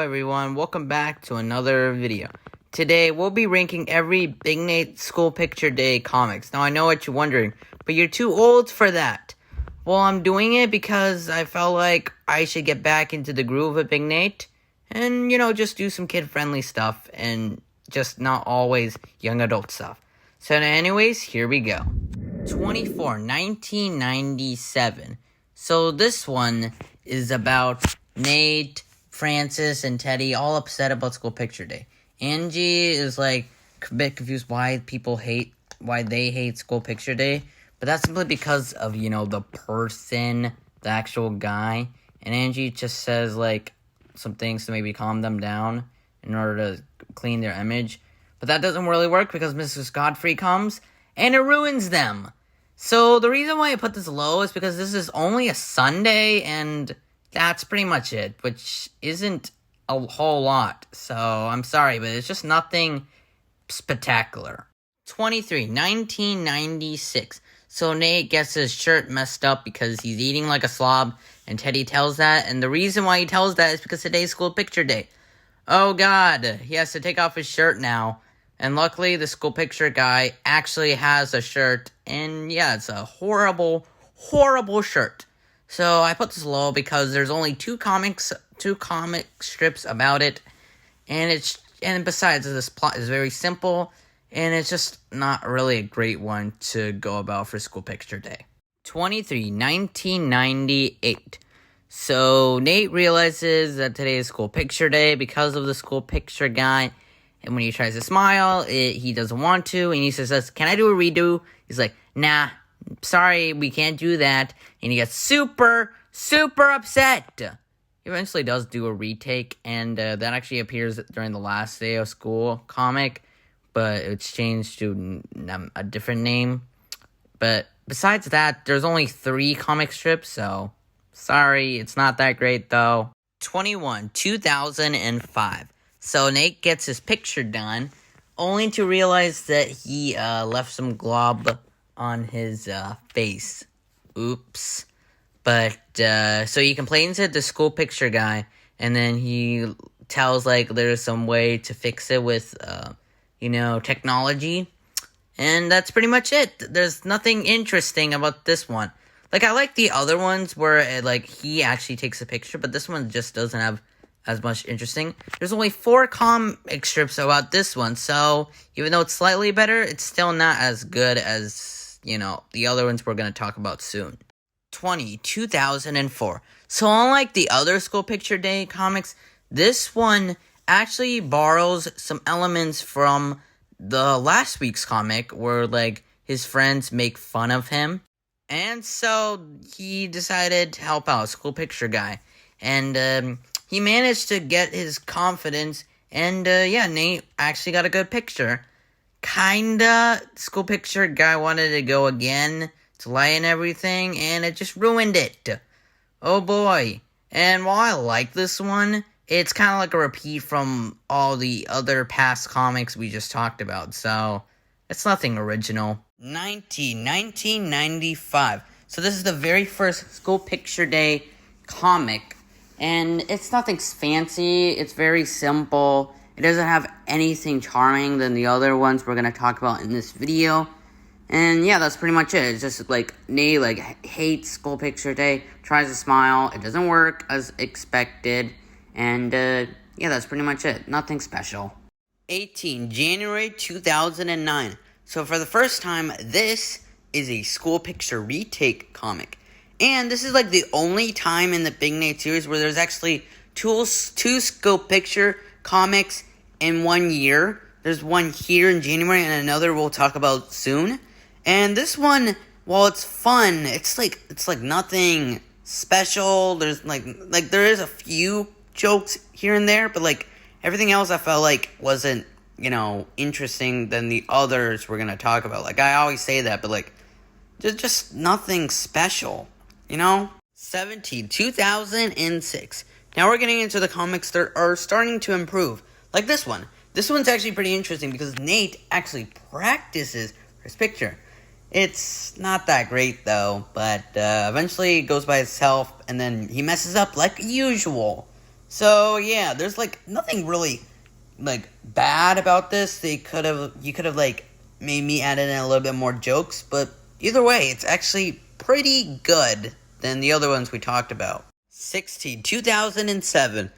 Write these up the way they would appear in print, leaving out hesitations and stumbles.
everyone, welcome back to another video. Today we'll be ranking every Big Nate School Picture Day comics. Now I know what you're wondering, but you're too old for that. Well, I'm doing it because I felt like I should get back into the groove of Big Nate and, just do some kid-friendly stuff and just not always young adult stuff. So anyways, here we go. 1997. So this one is about Nate, Francis, and Teddy all upset about School Picture Day. Angie is a bit confused why they hate School Picture Day, but that's simply because of, the person, the actual guy. And Angie just says, some things to maybe calm them down in order to clean their image. But that doesn't really work because Mrs. Godfrey comes and it ruins them. So the reason why I put this low is because this is only a Sunday and that's pretty much it, which isn't a whole lot. So I'm sorry, but it's just nothing spectacular. 1996. So Nate gets his shirt messed up because he's eating like a slob, and Teddy tells that, and the reason why he tells that is because today's School Picture Day. Oh god, he has to take off his shirt now. And luckily, the school picture guy actually has a shirt. And yeah, it's a horrible, horrible shirt. So I put this low because there's only two comic strips about it. And besides, this plot is very simple. And it's just not really a great one to go about for School Picture Day. 1998. So Nate realizes that today is School Picture Day because of the school picture guy. And when he tries to smile, he doesn't want to. And he says, "Can I do a redo?" He's like, "Nah, sorry, we can't do that." And he gets super, super upset. He eventually does do a retake. And that actually appears during the last day of school comic. But it's changed to a different name. But besides that, there's only 3 comic strips. So, sorry, it's not that great though. 2005. So Nate gets his picture done, only to realize that he left some glob on his face. Oops. But, so he complains to the school picture guy, and then he tells, there's some way to fix it with, technology. And that's pretty much it. There's nothing interesting about this one. I like the other ones where, he actually takes a picture, but this one just doesn't have as much interesting. There's only 4 comic strips about this one, so even though it's slightly better, it's still not as good as, the other ones we're going to talk about soon. 2004. So unlike the other School Picture Day comics, this one actually borrows some elements from the last week's comic where, his friends make fun of him. And so he decided to help out School Picture Guy. And, he managed to get his confidence, and, Nate actually got a good picture. Kinda, School Picture Guy wanted to go again to lighten everything, and it just ruined it. Oh boy. And while I like this one, it's kind of like a repeat from all the other past comics we just talked about, so it's nothing original. 1995. So this is the very first School Picture Day comic. And it's nothing fancy, it's very simple. It doesn't have anything charming than the other ones we're going to talk about in this video. And yeah, that's pretty much it. It's just Nate hates School Picture Day, tries to smile, it doesn't work as expected. And yeah, that's pretty much it. Nothing special. January 2009. So for the first time, this is a School Picture retake comic. And this is the only time in the Big Nate series where there's actually two School Picture comics in 1 year. There's one here in January and another we'll talk about soon. And this one, while it's fun, it's nothing special. There's there is a few jokes here and there, but everything else I felt wasn't, interesting than the others we're gonna talk about. I always say that, but just nothing special. 2006. Now we're getting into the comics that are starting to improve. Like this one. This one's actually pretty interesting because Nate actually practices for his picture. It's not that great though, but eventually it goes by itself and then he messes up like usual. So yeah, there's like nothing really like bad about this. You could have like made me add in a little bit more jokes, but either way, it's actually pretty good than the other ones we talked about. 16, 2007.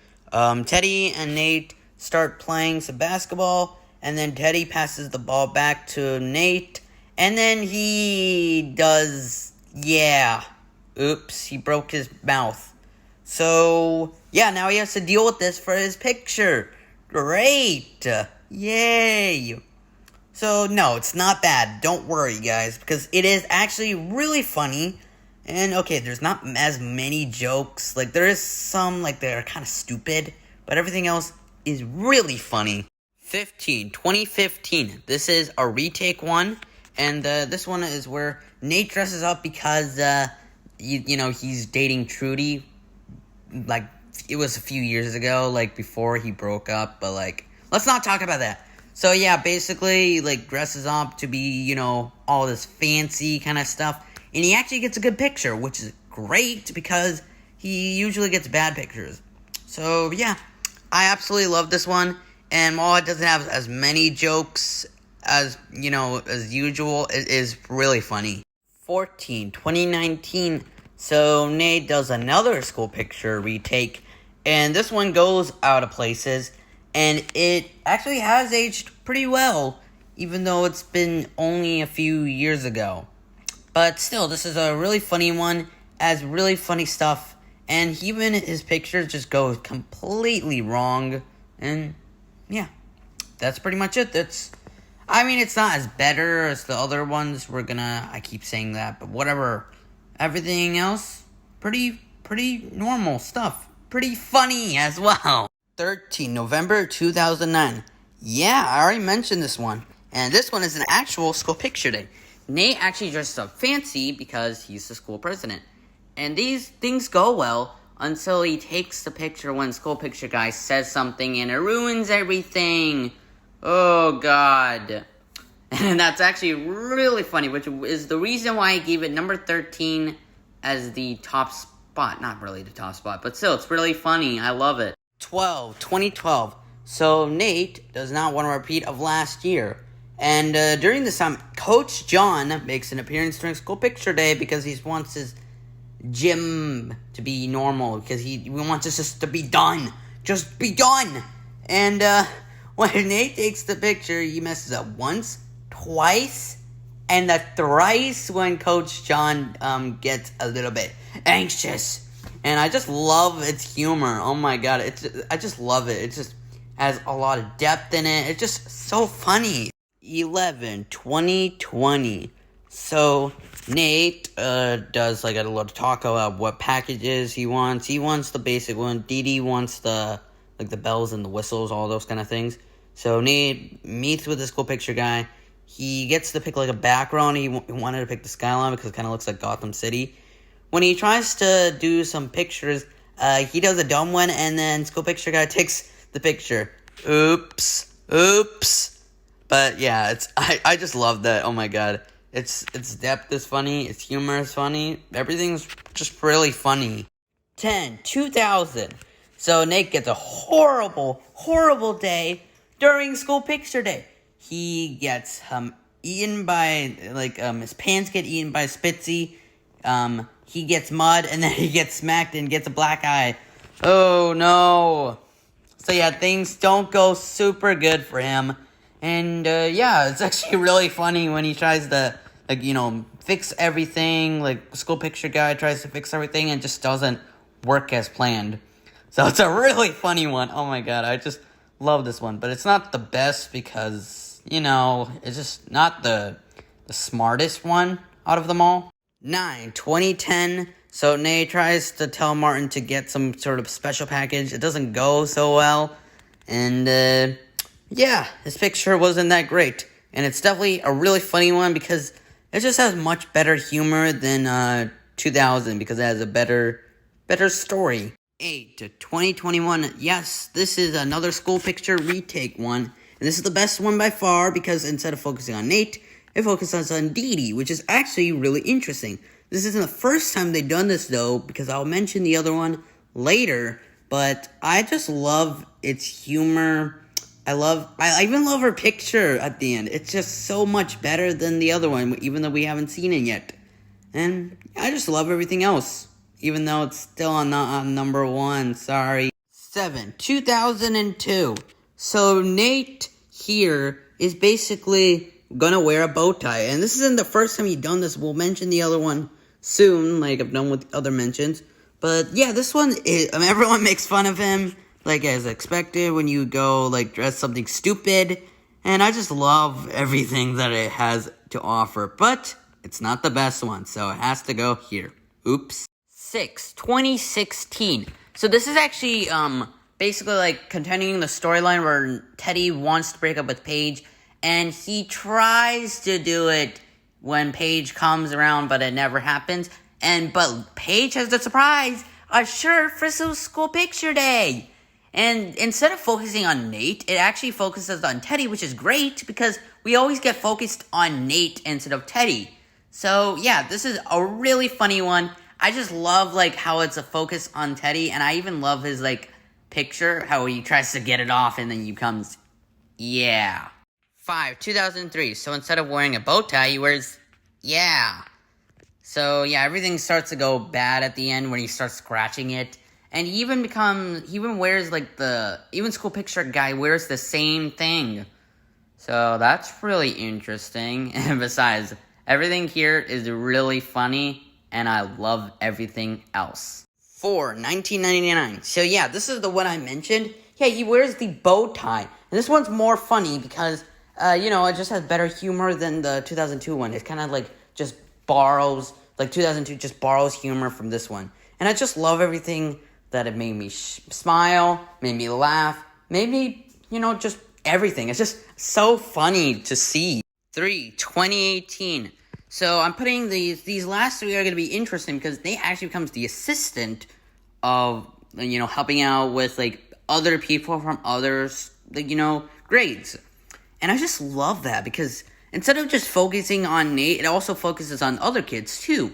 Teddy and Nate start playing some basketball, and then Teddy passes the ball back to Nate, and then he does, oops, he broke his mouth. So, yeah, now he has to deal with this for his picture. Great! Yay! So, no, it's not bad. Don't worry, guys, because it is actually really funny. And, okay, there's not as many jokes. Like, there is some, like, that are kind of stupid. But everything else is really funny. 2015. This is a retake one. And this one is where Nate dresses up because, he's dating Trudy. Like, it was a few years ago, like, before he broke up. But, like, let's not talk about that. So, yeah, basically, like, dresses up to be, all this fancy kind of stuff. And he actually gets a good picture, which is great because he usually gets bad pictures. So, yeah, I absolutely love this one. And while it doesn't have as many jokes as usual, it is really funny. 2019. So, Nate does another school picture retake. And this one goes out of places. And it actually has aged pretty well, even though it's been only a few years ago. But still, this is a really funny one, has really funny stuff, and even his pictures just go completely wrong, and yeah, that's pretty much it. It's not as better as the other ones, I keep saying that, but whatever. Everything else, pretty normal stuff, pretty funny as well. 13, November 2009. Yeah, I already mentioned this one, and this one is an actual school picture day. Nate actually dresses up fancy because he's the school president. And these things go well until he takes the picture when school picture guy says something and it ruins everything. Oh, God. And that's actually really funny, which is the reason why I gave it number 13 as the top spot. Not really the top spot, but still, it's really funny. I love it. 2012. So Nate does not want to repeat of last year. And during this time, Coach John makes an appearance during school picture day because he wants his gym to be normal. Because he wants us just to be done. Just be done. And when Nate takes the picture, he messes up once, twice, and the thrice when Coach John gets a little bit anxious. And I just love its humor. Oh my God. I just love it. It just has a lot of depth in it. It's just so funny. 2020. So Nate does like a little talk about what packages he wants. He wants the basic one. Dee Dee wants the bells and the whistles, all those kind of things. So Nate meets with the school picture guy. He gets to pick like a background. He wanted to pick the skyline because it kind of looks like Gotham City. When he tries to do some pictures, he does a dumb one, and then school picture guy takes the picture. Oops. But yeah, I just love that. Oh my God. Its depth is funny, its humor is funny, everything's just really funny. 2000. So Nate gets a horrible day during school picture day. He gets eaten by his pants get eaten by Spitzy. He gets mud, and then he gets smacked and gets a black eye. Oh no. So yeah, things don't go super good for him. And it's actually really funny when he tries to fix everything. Like, school picture guy tries to fix everything and just doesn't work as planned. So it's a really funny one. Oh my God, I just love this one. But it's not the best because, it's just not the smartest one out of them all. 2010. So Nate tries to tell Martin to get some sort of special package. It doesn't go so well. And, his picture wasn't that great. And it's definitely a really funny one because it just has much better humor than 2000 because it has a better story. 2021. Yes, this is another school picture retake one. And this is the best one by far because instead of focusing on Nate, it focuses on Dee Dee, which is actually really interesting. This isn't the first time they've done this, though, because I'll mention the other one later. but I just love its humor. I even love her picture at the end. It's just so much better than the other one, even though we haven't seen it yet. And I just love everything else, even though it's still not on number 1. Sorry. 7, 2002. So Nate here is basically gonna wear a bow tie, and this isn't the first time he's done this. We'll mention the other one soon, like I've done with other mentions. But yeah, this one is, everyone makes fun of him, like as expected when you go like dress something stupid. And I just love everything that it has to offer, but it's not the best one, so it has to go here. Oops. 6, 2016. So this is actually basically like continuing the storyline where Teddy wants to break up with Paige, and he tries to do it when Paige comes around, but it never happens. But Paige has the surprise, a shirt for school picture day. And instead of focusing on Nate, it actually focuses on Teddy, which is great because we always get focused on Nate instead of Teddy. So yeah, this is a really funny one. I just love like how it's a focus on Teddy, and I even love his like picture, how he tries to get it off and then he comes, yeah. 5, 2003. So instead of wearing a bow tie, he wears, yeah. So yeah, everything starts to go bad at the end when he starts scratching it. And he even wears like even school picture guy wears the same thing. So that's really interesting. And besides, everything here is really funny, and I love everything else. 4, 1999. So yeah, this is the one I mentioned. Yeah, he wears the bow tie. And this one's more funny because, it just has better humor than the 2002 one. It kind of like just borrows, like 2002 just borrows humor from this one. And I just love everything that it made me smile, made me laugh, made me, just everything. It's just so funny to see. 3, 2018. So I'm putting these last 3 are going to be interesting because Nate actually becomes the assistant of, helping out with, like, other people from others, grades. And I just love that because instead of just focusing on Nate, it also focuses on other kids too,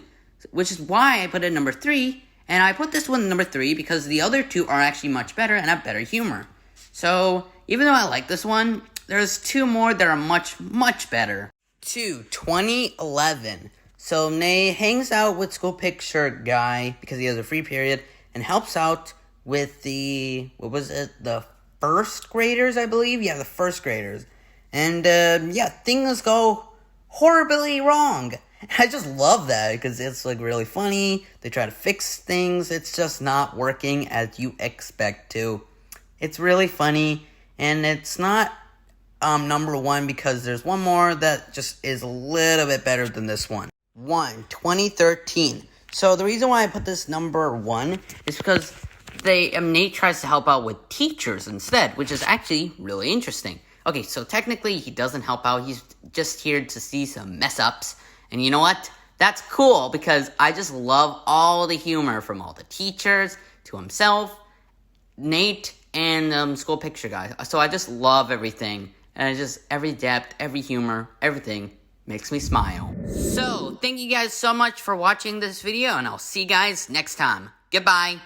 which is why I put it number 3. And I put this one number 3 because the other 2 are actually much better and have better humor. So even though I like this one, there's 2 more that are much, much better. 2, 2011. So Nate hangs out with school picture guy because he has a free period and helps out with the first graders, I believe? Yeah, the first graders. And things go horribly wrong. I just love that because it's like really funny. They try to fix things. It's just not working as you expect to. It's really funny, and it's not number 1 because there's one more that just is a little bit better than this one. 1, 2013. So the reason why I put this number 1 is because Nate tries to help out with teachers instead, which is actually really interesting. Okay, so technically he doesn't help out. He's just here to see some mess ups. And you know what? That's cool because I just love all the humor from all the teachers to himself, Nate, and school picture guy. So I just love everything. And just every depth, every humor, everything makes me smile. So, thank you guys so much for watching this video, and I'll see you guys next time. Goodbye.